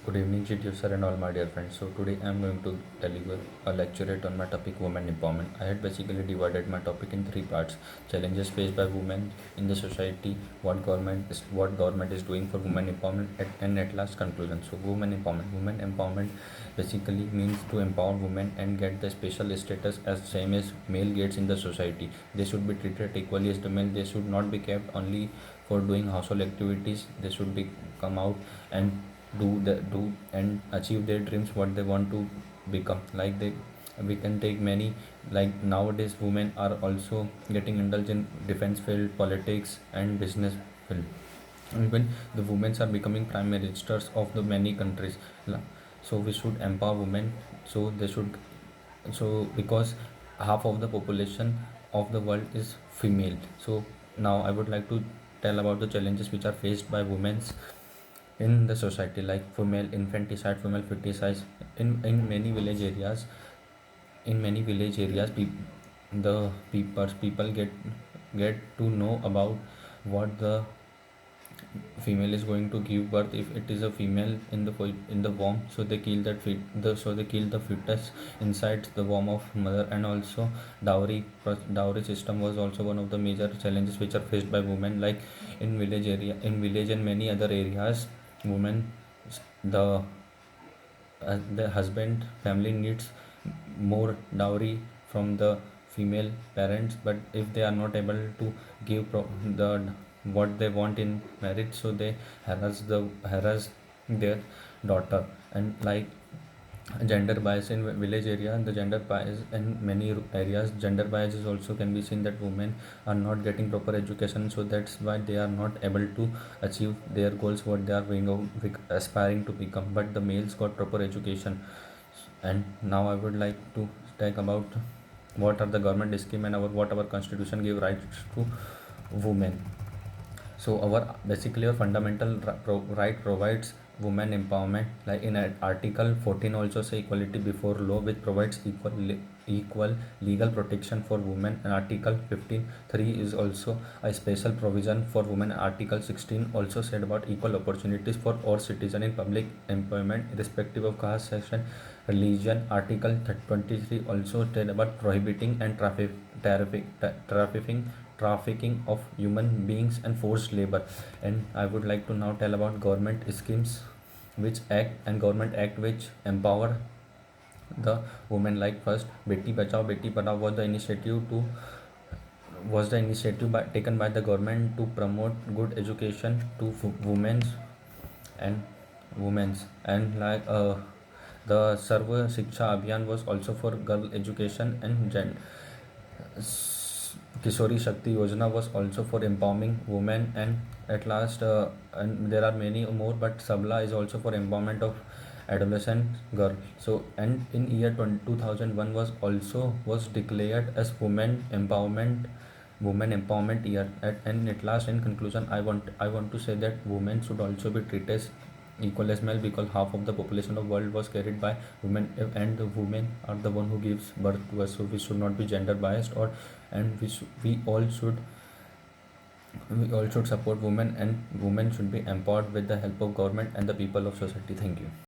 Good evening, Chitu sir and all my dear friends. So today I am going to deliver a lecturate on my topic women empowerment. I had basically divided my topic in three parts: challenges faced by women in the society, what government is doing for women empowerment, and at last conclusion. So women empowerment. Women empowerment basically means to empower women and get the special status as same as male gets in the society. They should be treated equally as the male. They should not be kept only for doing household activities. They should be come out and do and achieve their dreams what they want to become. Like they we can take many, like nowadays women are also getting indulged in defense field, politics and business field. Even the women are becoming prime ministers of the many countries. So we should empower women, so they should, so because half of the population of the world is female. So now I would like to tell about the challenges which are faced by women in the society, like female infanticide, female feticide in many village areas. In many village areas, people get to know about what the female is going to give birth. If it is a female in the womb, so they kill that so they kill the fetus inside the womb of mother. And also dowry system was also one of the major challenges which are faced by women. Like in village and many other areas, women, the the husband family needs more dowry from the female parents, but if they are not able to give the what they want in marriage, so they harass their daughter. And like gender bias in village area, the gender bias in many areas, gender bias is also can be seen, that women are not getting proper education, so that's why they are not able to achieve their goals what they are aspiring to become. But the males got proper education. And now I would like to talk about what are the government scheme and what our constitution give rights to women. So our basically our fundamental right provides women empowerment. Like in article 14 also say equality before law, which provides equal legal protection for women. And article 15(3) is also a special provision for women. Article 16 also said about equal opportunities for all citizens in public employment irrespective of caste, section, religion. Article 23 also said about prohibiting and trafficking of human beings and forced labor. And I would like to now tell about government schemes which act and government act which empower the women. Like first, beti bachao beti padhao was the initiative taken by the government to promote good education to women and women's. And like the Sarva Shiksha Abhiyan was also for girl education. And Kishori Shakti Yojana was also for empowering women. And at last, and there are many more, but Sabla is also for empowerment of adolescent girl. So, and in year 2001 was declared as women empowerment year. And at last, in conclusion, I want to say that women should also be treated as equal as male, because half of the population of world was carried by women, and the women are the one who gives birth to us. So we should not be gender biased, or and we all should support women, and women should be empowered with the help of government and the people of society. Thank you.